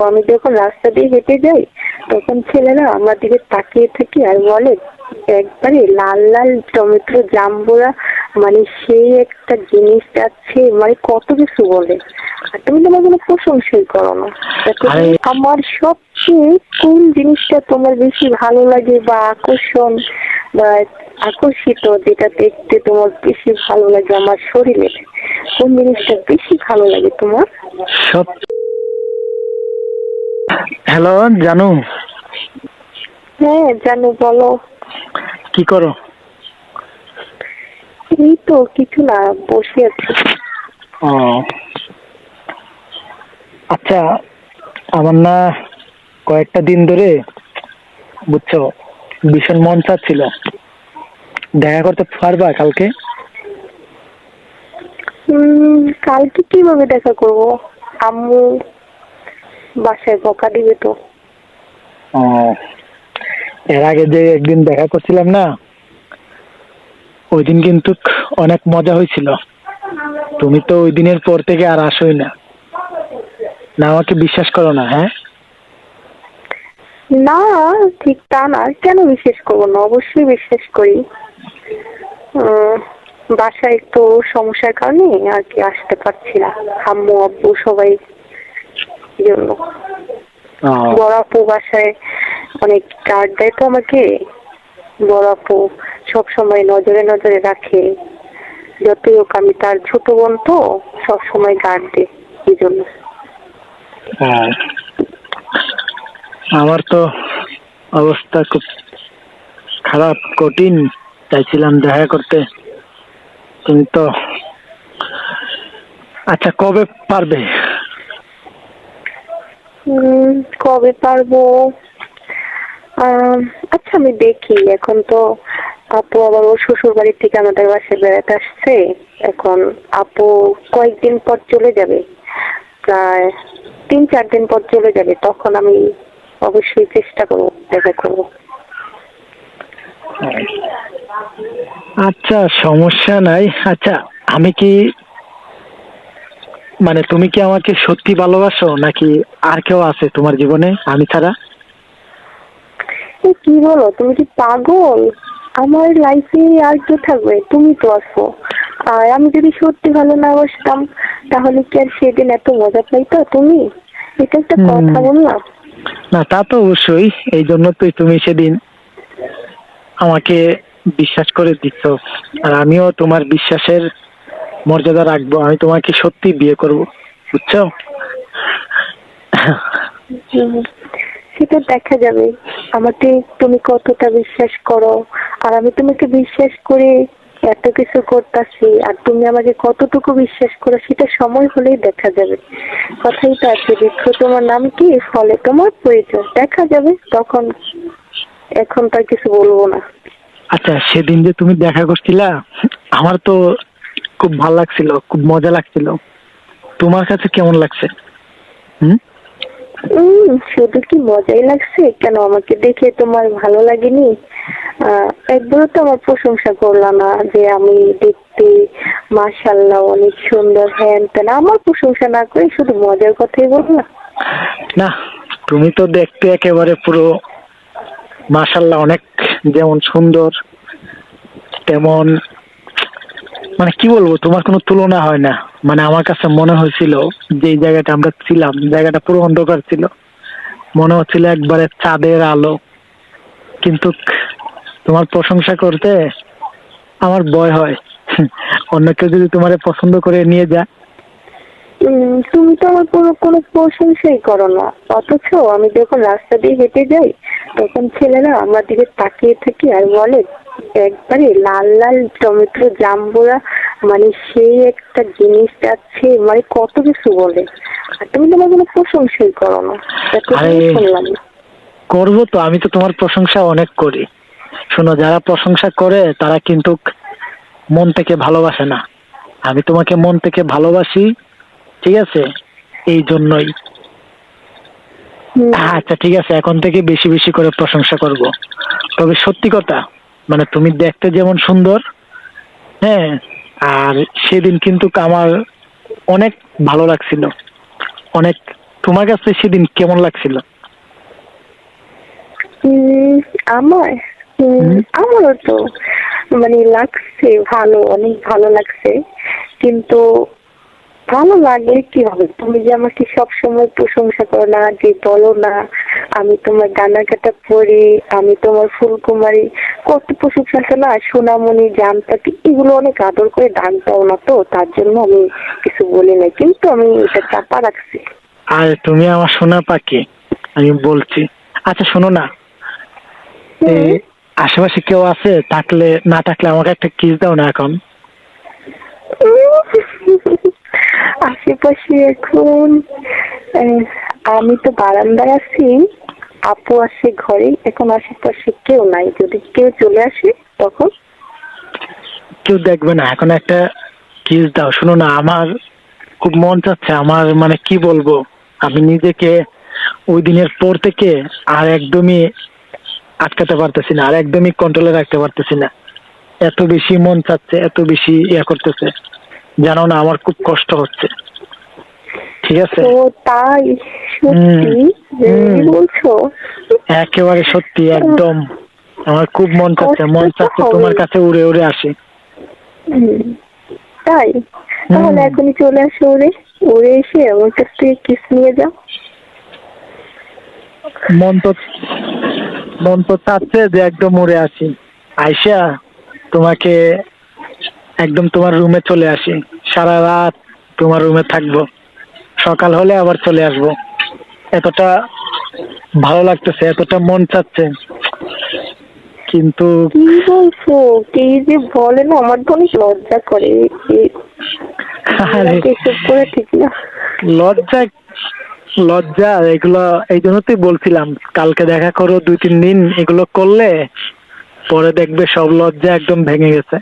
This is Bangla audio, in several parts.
আমি যখন রাস্তা দিয়ে হেঁটে যাই তখন ছেলেরা আমার দিকে তাকিয়ে থাকে আর বলে একবারে লাল লাল টমেটো জাম্বুরা, মানে সেই একটা জিনিস যাচ্ছে, মানে কত কিছু বলে। আর তুমি তো আমার কোনো প্রশংসাই করো না। আমার সবচেয়ে কোন জিনিসটা তোমার বেশি ভালো লাগে বা আকর্ষণ বা আকর্ষিত, যেটা দেখতে তোমার বেশি ভালো লাগে আমার শরীরে, কোন জিনিসটা বেশি ভালো লাগে তোমার? সব। হ্যালো জানু। হ্যাঁ জানু, বলো। কি করো? এই তো কিছু না, বসে আছি। ও আচ্ছা, আমার না কয়েকটা দিন ধরে বুঝছো ভীষণ মন চাচ্ছিল, দেখা করতে পারবা কালকে? কালকে কিভাবে দেখা করব? আম্মু বাসায় বকা দিবে তো। ও, এর আগে যে একদিন দেখা করছিলাম না, ওই দিন কিন্তু অনেক মজা হয়েছিল। তুমি তো ওই দিনের পর থেকে আর আসোই না, না আমাকে বিশ্বাস করো না? হ্যাঁ না, ঠিক তা না, কেন বিশ্বাস করবো না? অবশ্যই বিশ্বাস করি। বাসায় একটু সমস্যার কারণে আর কি আসতে পারছি না, আম্মু আব্বু সবাই জন্য। বড় আপু বাসায় অনেক গার্ড দেয় তো আমাকে। বড় আপু সবসময় নজরে নজরে রাখে, যতই হোক আমি তার ছোট বোন তো, সবসময় গার্ড দেয় এই জন্য। আমার তো অবস্থা খুব খারাপ, কঠিন। চাইছিলাম দেখা করতে, তুমি তো। আচ্ছা কবে পারবে? কবে পারবো? আচ্ছা আমি দেখি। এখন তো আপু আবার ওর শ্বশুর বাড়ির থেকে আমাদের বাসায় বেড়াতে আসছে। এখন আপু কয়েকদিন পর চলে যাবে, প্রায় 3-4 দিন পর চলে যাবে। তখন আমি অবশ্যই চেষ্টা করবো, দেখা করবো। আচ্ছা সমস্যা নাই। আচ্ছা আমি কি, মানে তুমি কি আমাকে সত্যি ভালোবাসো নাকি আর কেউ আছে তোমার জীবনে আমি ছাড়া? কি বলো, তুমি কি পাগল? আমার লাইফে আর কে থাকবে? তুমি তো আছো। আর আমি যদি সত্যি ভালো না বাসতাম তাহলে কি আর সেদিন এত মজা পাইতো তুমি? এটা একটা কথা বললাম। না তা তো অবশ্যই, এই জন্য তো তুমি সেদিন আমাকে বিশ্বাস করে দিচ্ছ, আর আমিও তোমার বিশ্বাসের মর্যাদা রাখবো। আমি তোমাকে সত্যি বিয়ে করব, বুঝছো? সেটা দেখা যাবে আমাকে তুমি কতটা বিশ্বাস করো, আর আমি তোমাকে বিশ্বাস করে এত কিছু করতেছি, আর তুমি আমাকে কতটুকু বিশ্বাস করো সেটা সময় হলেই দেখা যাবে। কথাই তো আছে, বৃক্ষ তোমার নাম কি, ফলে তোমার পরিচয়। দেখা যাবে তখন, এখন তার কিছু বলবো না। আচ্ছা সেদিন যে তুমি দেখা করছিলা, আমার তো খুব ভালো লাগছিল, খুব মজা লাগছিল। তোমার কাছে কেমন লাগছে? শুধু কি মজাই লাগছে? কেন, আমাকে দেখে তোমার ভালো লাগেনি? একবারও তো আমার প্রশংসা করলা না যে আমি দেখতে মাশাআল্লাহ অনেক সুন্দর, হ্যান ত্যান। আমার প্রশংসা না করে শুধু মজার কথাই বললা। না, তুমি তো দেখতে একেবারে পুরো মাশাআল্লাহ, অনেক যেমন সুন্দর তেমন, মানে কি বলবো, তোমার কোনো তুলনা হয় না। মানে আমার কাছে মনে হয়েছিল যে এই জায়গাটা আমরা ছিলাম, জায়গাটা পুরো অন্ধকার ছিল, মনে হচ্ছিল একবারে চাঁদের আলো। কিন্তু তোমার প্রশংসা করতে আমার ভয় হয়, অন্য কেউ যদি তোমার পছন্দ করে নিয়ে যায়। তুমি তো আমার কোনো প্রশংসাই করো না, অথচ আমি যখন রাস্তা দিয়ে হেঁটে যাই তখন ছেলেরা আমার দিকে তাকিয়ে থাকে আর বলে একবারে লাল লাল টমেটো জাম্বুরা, মানে সেই একটা জিনিস যাচ্ছে, মানে কত কিছু বলে। আর তুমি তো আমার কোনো প্রশংসাই করো না, শুনলাম না। করবো তো, আমি তো তোমার প্রশংসা অনেক করি। শোনো, যারা প্রশংসা করে তারা কিন্তু মন থেকে ভালোবাসে না। আমি তোমাকে মন থেকে ভালোবাসি, ঠিক আছে? এই জন্যই। আচ্ছা ঠিক আছে, এখন থেকে বেশি বেশি করে প্রশংসা করব। তবে সত্যি কথা, মানে তুমি দেখতে যেমন সুন্দর, হ্যাঁ, আর সেদিন কিন্তু আমার অনেক ভালো লাগছিল, অনেক তোমার কাছে সেদিন কেমন লাগছিল? উম, আমার আমারও তো মানে লাগছে ভালো, অনেক ভালো লাগছে। কিন্তু ভালো লাগলে কি হবে? তুমি যে আমাকে সবসময় প্রশংসা করো না, যে বলো না আমি তোমার ডানা কাটা পরি, আমি তোমার ফুলকুমারী, কত প্রশংসা আছে না, সোনামণি, জানপাতি, এগুলো অনেক আদর করে ডাক দাও না, তো তার জন্য আমি কিছু বলি না, কিন্তু আমি এটা চাপা রাখছি। আর তুমি আমার সোনা পাখি, আমি বলছি। আচ্ছা শোনো না, এই হুম। আশেপাশে কেউ আছে? থাকলে, না থাকলে আমাকে একটা কিস দাও না এখন। আশেপাশে এখন আহ, আমি তো বারান্দায় আছি, আপু আসে ঘরে, এখন আশেপাশে কেউ নাই, যদি কেউ চলে আসে তখন। কেউ দেখবে না, এখন একটা কিস দাও। শোনো না, আমার খুব মন চাচ্ছে, আমার মানে কি বলবো, আমি নিজেকে ওই দিনের পর থেকে আর একদমই আটকাতে পারতেছি না, আর একদমই কন্ট্রোলে রাখতে পারতেছি না। এত বেশি মন চাচ্ছে, এত বেশি করতেছে, জানো না আমার খুব কষ্ট হচ্ছে। ঠিক আছে। তো তাই? হুম সত্যি? হুম, কি বলছো? একেবারে সত্যি একদম। আমার খুব মন চাচ্ছে, কষ্ট মন তো চাচ্ছে তোমার হবেই। কাছে উড়ে উড়ে আসি। হুম, তাই? হুম, তাহলে এখনই চলে আসো, উড়ে উড়ে এসে আমার কাছ থেকে কিস নিয়ে যাও। মন তো মন তো চাচ্ছে যে একদম উড়ে আসি, আইসা তোমাকে একদম তোমার রুমে চলে আসি, সারা রাত তোমার রুমে থাকবো, সকাল হলে আবার চলে আসবো। এতটা ভালো লাগতেছে, এতটা মন চাচ্ছে, কিন্তু কি বলছো? কি যে বলে না, আমার তো অনেক লজ্জা করে। আরে এসব করে ঠিক না। লজ্জা, লজ্জা এগুলো এই জন্যই বলছিলাম কালকে দেখা করো 2-3 দিন, এগুলো করলে পরে দেখবে সব লজ্জা একদম ভেঙে গেছে,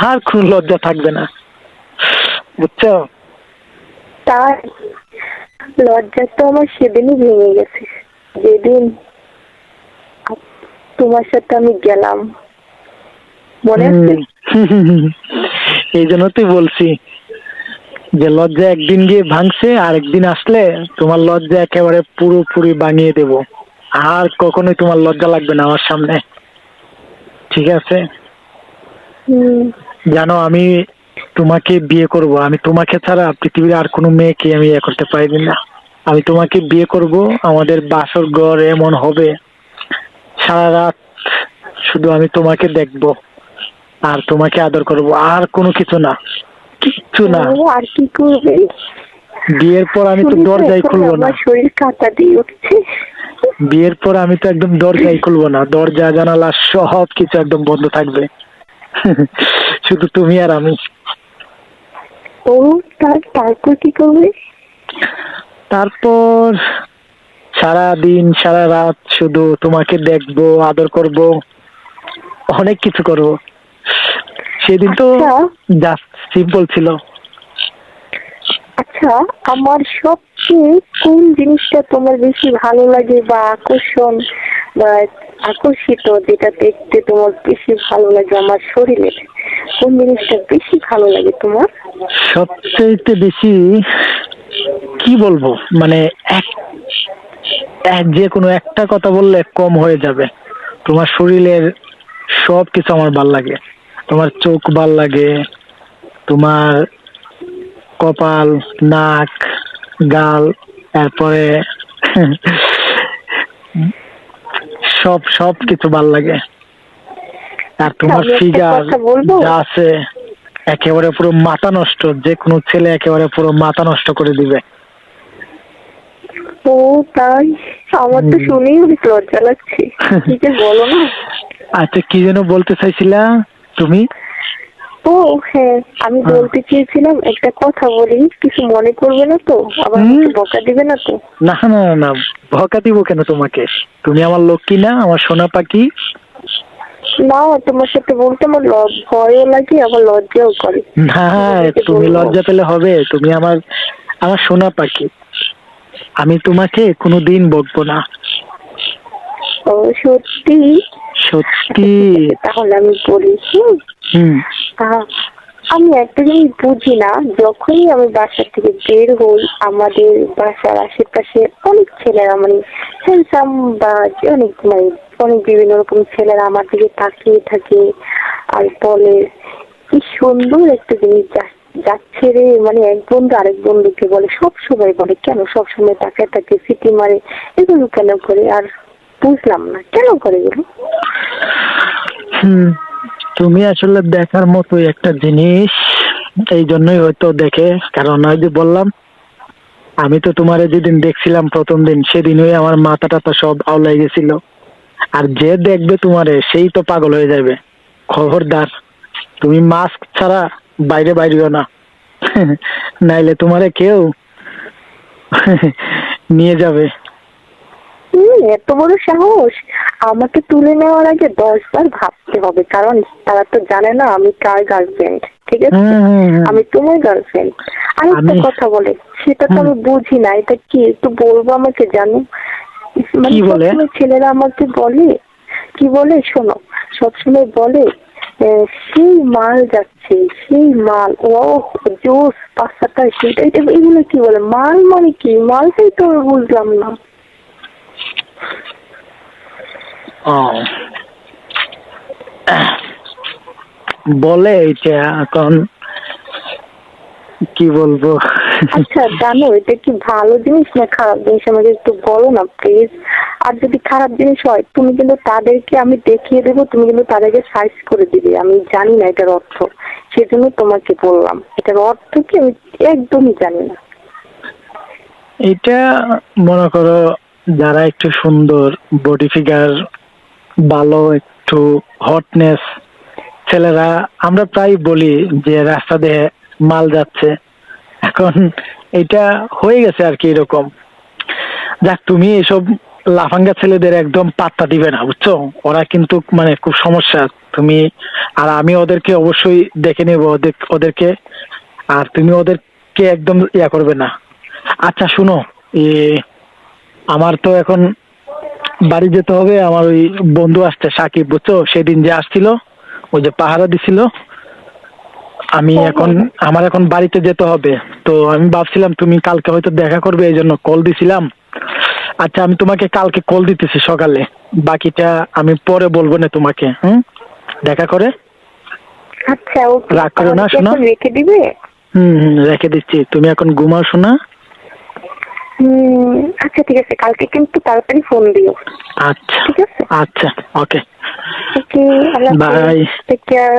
আর কোন লজ্জা থাকবে না, বুঝছো? তাই? লজ্জা তো আমার সেদিনই ভেঙে গেছে, যেদিন তোমার সাথে আমি গেলাম, মনে আছে? এই জন্যই বলছি যে লজ্জা একদিন গিয়ে ভাঙছে, আর একদিন আসলে তোমার লজ্জা একেবারে পুরোপুরি ভাঙিয়ে দেব, আর কখনোই তোমার লজ্জা লাগবে না আমার সামনে। ঠিক আছে? হুম। জানো আমি তোমাকে বিয়ে করব, আমি তোমাকে ছাড়া পৃথিবীর আর কোনো মেয়েকে আমি করতে পারবি না। আমি তোমাকে বিয়ে করব, আমাদের বাসর ঘর এমন হবে, সারা রাত শুধু আমি তোমাকে দেখবো আর তোমাকে আদর করব, আর কোনো কিছু না, কিচ্ছু ও, না। আর কি করবে? বিয়ের পর আমি তো শুনি তো দরজাই এখন খুলবো না, আমার শরীর কাঁটা দিয়ে উঠছে। বিয়ের পর আমি তো একদম দরজাই খুলবো না, দরজা জানালা সব কিছু একদম বন্ধ থাকবে। শুধু তুমি আর আমি। ও, তারপর কি করবে? তারপর সারা দিন সারা রাত শুধু তোমাকে দেখবো, আদর করব, অনেক কিছু করব। সেদিন তো আচ্ছা, জাস্ট সিম্পল ছিল। আচ্ছা, আমার সবচেয়ে কোন জিনিসটা তোমার বেশি ভালো লাগে, বা আকর্ষণ, বা আকর্ষিত, যেটা দেখতে তোমার বেশি ভালো লাগে আমার শরীরের, কোন জিনিসটা বেশি ভালো লাগে তোমার? সবচেয়ে বেশি কি বলবো, মানে এক যে কোনো একটা কথা বললে কম হয়ে যাবে। তোমার শরীরের সব কিছু আমার ভাল লাগে, তোমার চোখ ভাল লাগে, তোমার কপাল, নাক, গাল, তারপরে সব সব কিছু ভাল লাগে। আর আচ্ছা, তোমার আমি একটা ফিগার কথা বলবো। যা আছে, একেবারে পুরো মাথা নষ্ট, যে কোনো ছেলে একেবারে পুরো মাথা নষ্ট করে দিবে। ও, তাই? আমার তো হুম। শুনেই অনেক লজ্জা লাগছে, কি যে বলো না। আচ্ছা কি যেন বলতে চাইছিলা তুমি? ও হ্যাঁ, আমি হ্যাঁ। বলতে চেয়েছিলাম একটা কথা বলি, কিছু মনে করবে না তো? আবার হুম, আমাকে বকা দিবে না তো? না না না না, বকা দিব কেন তোমাকে? তুমি আমার লক্ষ্মী না, আমার সোনা পাখি। না, তোমার সাথে বলতে আমার ভয়ও লাগে, আবার লজ্জাও করে। না, কিভাবে যে তুমি বলবো। লজ্জা পেলে হবে? তুমি আমার আমার সোনা পাখি, আমি তোমাকে কোনোদিন বকবো না। ও, সত্যি? সত্যি। আচ্ছা ঠিক আছে, তাহলে আমি বলি। হুম। আহ, আমি একটা জিনিস বুঝি না, যখনই আমি বাসা থেকে বের হই আমাদের বাসার আশেপাশে অনেক ছেলেরা মানে হ্যান্ডসাম বা অনেক মানে অনেক বিভিন্ন রকম ছেলেরা আমার দিকে তাকিয়ে থাকে আর বলে কি সুন্দর একটা জিনিস যাচ্ছে রে, মানে এক বন্ধু আরেক বন্ধুকে বলে, সব সময় বলে। কেন সব সময় তাকায় তাকে সিটি মারে, এগুলো কেন করে? আর বুঝলাম না কেন করে এগুলো। তুমি আসলে দেখার মতোই একটা জিনিস, এই জন্যই হয়তো দেখে। কারণ ওই যে বললাম, আমি তো তোমারে যেদিন দেখছিলাম প্রথম দিন, সেদিনই আমার মাথা টাথা সব আওলাই গেছিল। আর যে দেখবে তোমারে সেই তো পাগল হয়ে যাবে। খবরদার, তুমি মাস্ক ছাড়া বাইরে বাইরেও না, নাইলে তোমারে কেউ নিয়ে যাবে। এত বড় সাহস! আমাকে তুলে নেওয়ার আগে 10 বার ভাবতে হবে, কারণ তারা তো জানে না আমি কার গার্লফ্রেন্ড। ঠিক আছে, আমি তোমার গার্লফ্রেন্ড। আরেকটা কথা বলে, সেটা তো আমি বুঝি না, এটা কি একটু বলবো আমাকে? জানো মানে সবসময় ছেলেরা আমাকে বলে, কি বলে শোনো, সবসময় বলে সেই মাল যাচ্ছে, সেই মাল, ও জোস পাঁচটা, সেটা এগুলো কি বলে? মাল মানে কি? মালটাই তো বুঝলাম না। বলে এটা এখন কি বলবো। আচ্ছা জানো, এটা কি ভালো জিনিস না খারাপ জিনিস আমাকে একটু বলো না প্লিজ। আর যদি খারাপ জিনিস হয় তুমি কিন্তু তাদেরকে আমি দেখিয়ে দেবো, তুমি কিন্তু তাদেরকে সার্চ করে দিবে। আমি জানি না এটার অর্থ, সেজন্য তোমাকে বললাম এটার অর্থ কি আমি একদমই জানি না। এটা মনে করো যারা একটু সুন্দর, বডি ফিগার ভালো, একটু হটনেস ছেলেরা, আমরা প্রায় বলি যে রাস্তা দিয়ে মাল যাচ্ছে। এখন এটা হয়ে গেছে আর কি এরকম। যাক, তুমি এসব লাফাঙ্গা ছেলেদের একদম পাত্তা দিবে না, বুঝছো? ওরা কিন্তু মানে খুব সমস্যা। তুমি আর আমি ওদেরকে অবশ্যই দেখে নেবো, ওদেরকে। আর তুমি ওদেরকে একদম ইয়া করবে না। আচ্ছা শুনো, আমার তো এখন বাড়ি যেতে হবে। আমার ওই বন্ধু আসছে সাকিব, বুঝছো? সেদিন যে আসছিল, ওই যে পাহারা দিছিল, আমি এখন আমার এখন বাড়িতে যেতে হবে। তো আমি ভাবছিলাম তুমি কালকে হয়তো দেখা করবে, এই জন্য কল দিছিলাম। আচ্ছা, আমি তোমাকে কালকে কল দিতেছি সকালে, বাকিটা আমি পরে বলবো না তোমাকে। দেখা করে। আচ্ছা ওকে, রাগ করো না শোনা। রেখে দিবে? রেখে দিচ্ছি, তুমি এখন ঘুমাও শোনা। আচ্ছা ঠিক আছে, কালকে কিন্তু তাড়াতাড়ি ফোন দিও। আচ্ছা ঠিক আছে, আচ্ছা, ওকে, ওকে, আল্লাহ হাফেজ, বাই। Take care.